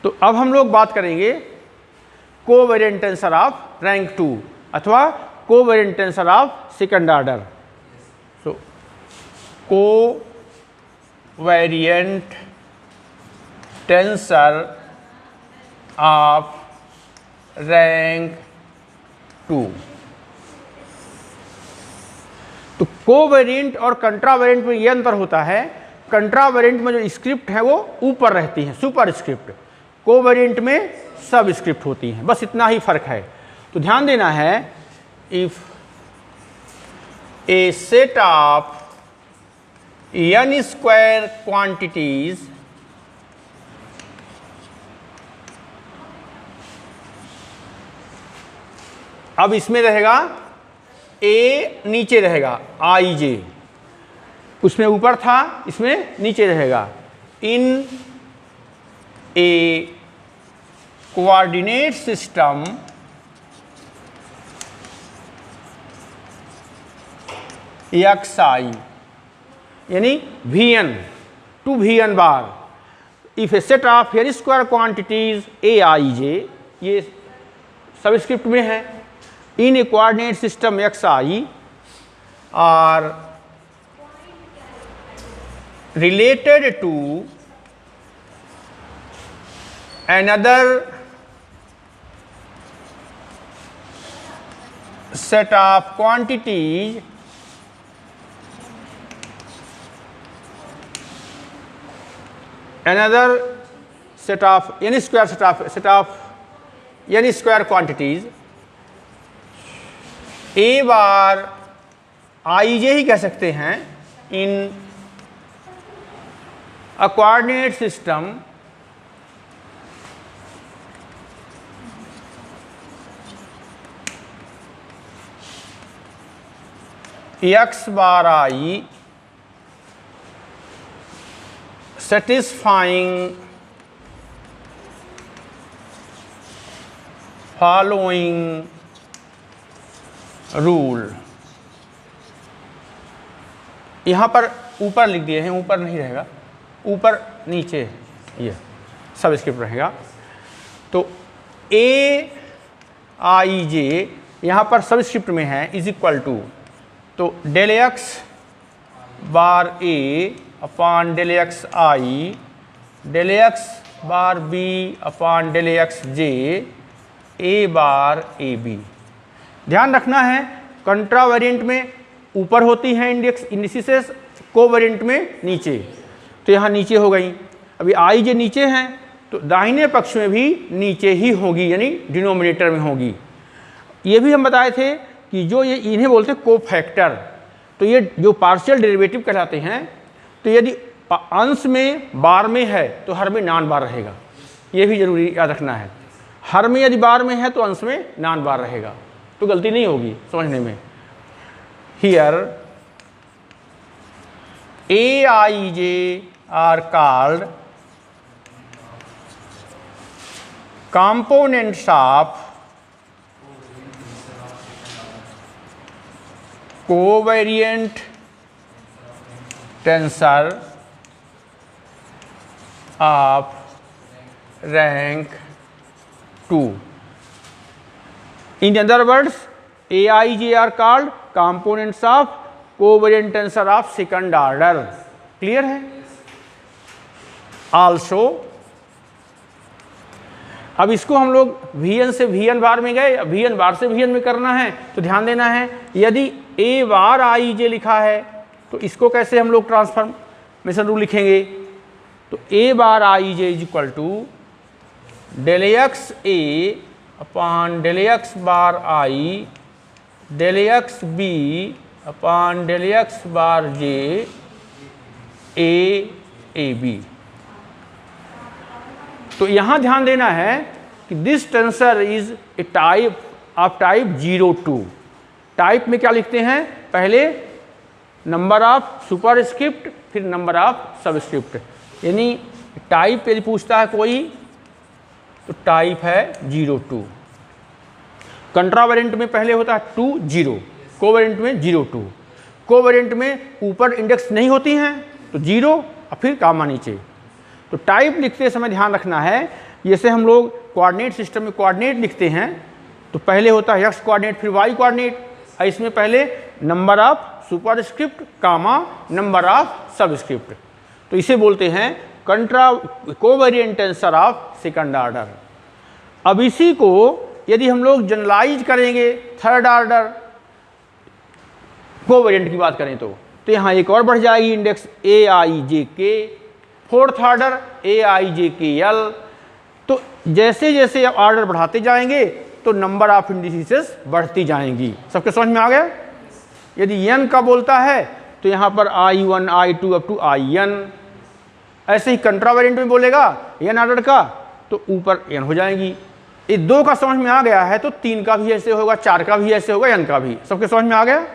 तो अब हम लोग बात करेंगे कोवेरिएंट टेंसर ऑफ रैंक 2 अथवा covariant tensor of second order. So covariant tensor of rank 2। तो कोवेरिएंट और कंट्रावेरिएंट में ये अंतर होता है, कंट्रावेरिएंट में जो स्क्रिप्ट है वो ऊपर रहती है, सुपर स्क्रिप्ट, कोवेरिएंट में सब स्क्रिप्ट होती हैं, बस इतना ही फर्क है। तो ध्यान देना है, if a set of n square quantities अब इसमें रहेगा ए नीचे रहेगा आई जे, उसमें ऊपर था इसमें नीचे रहेगा। In a coordinate system X I यानी Vn to Vn bar, if a set of n square quantities A I J, ये सबस्क्रिप्ट में है, in a coordinate system X I are related to another set of quantities n square quantities A bar I J ही कह सकते हैं, इन a coordinate system x bar I satisfying following rule। यहाँ पर ऊपर लिख दिए हैं, ऊपर नहीं रहेगा, ऊपर नीचे ये सब स्क्रिप्ट रहेगा। तो ए आई जे यहाँ पर सब स्क्रिप्ट में है, इज इक्वल टू, तो del X bar A upon del X I, del X bar B upon del X J, A bar A B. ध्यान रखना है, कंट्रावेरिएंट में ऊपर होती हैं इंडिसेस, कोवेरिएंट में नीचे। तो यहाँ नीचे हो गई, अभी आई जे नीचे हैं तो दाहिने पक्ष में भी नीचे ही होगी, यानी डिनोमिनेटर में होगी। ये भी हम बताए थे कि जो ये इन्हें बोलते हैं कोफैक्टर, तो ये जो पार्शियल डेरिवेटिव कहलाते हैं। तो यदि अंश में बार में है तो हर में नॉन बार रहेगा, ये भी जरूरी याद रखना है। हर में यदि बार में है तो अंश में नॉन बार रहेगा, तो गलती नहीं होगी समझने में। Here A I J are called components of covariant tensor of rank 2। In other words, AIJ are called components of covariant tensor of second order। Clear है? आल्सो अब इसको हम लोग Vn से Vn बार में गए, Vn बार से Vn में करना है, तो ध्यान देना है, यदि a बार आई जे लिखा है तो इसको कैसे हम लोग ट्रांसफॉर्मेशन रूल लिखेंगे। तो a bar I J is equal to del X A upon del X bar I, del X B upon del X bar J, A B. तो यहाँ ध्यान देना है कि this tensor is a type of type 02। Type में क्या लिखते हैं, पहले नंबर ऑफ सुपरस्क्रिप्ट फिर नंबर ऑफ सबस्क्रिप्ट, यानी टाइप यदि पूछता है कोई तो टाइप है 02। कंट्रावेरिएंट में पहले होता है 2 0, कोवेरिएंट में 02। कोवेरिएंट में ऊपर इंडेक्स नहीं होती हैं तो 0 और फिर कामा नीचे। तो टाइप लिखते समय ध्यान रखना है जैसे हम लोग कोऑर्डिनेट सिस्टम में कोऑर्डिनेट लिखते हैं तो पहले होता है एक्स कोऑर्डिनेट फिर वाई कोऑर्डिनेट, इसमें पहले number of superscript comma number of subscript, तो इसे बोलते हैं contra covariant tensor of second order. अब इसी को यदि हम लोग जनरलाइज करेंगे थर्ड ऑर्डर कोवेरिएंट की बात करें तो यहाँ एक और बढ़ जाएगी इंडेक्स ए आई जे के, फोर्थ ऑर्डर ए आई जे के एल। तो जैसे जैसे ऑर्डर बढ़ाते जाएंगे तो नंबर ऑफ इंडिसेस बढ़ती जाएंगी। सबके समझ में आ गया? यदि एन का बोलता है तो यहाँ पर I1 I2 up to IN, ऐसे ही कंट्रावेरिएंट में बोलेगा एन ऑर्डर का तो ऊपर एन हो जाएंगी। ये 2 का समझ में आ गया है तो 3 का भी ऐसे होगा, 4 का भी ऐसे होगा, एन का भी। सबके समझ में आ गया?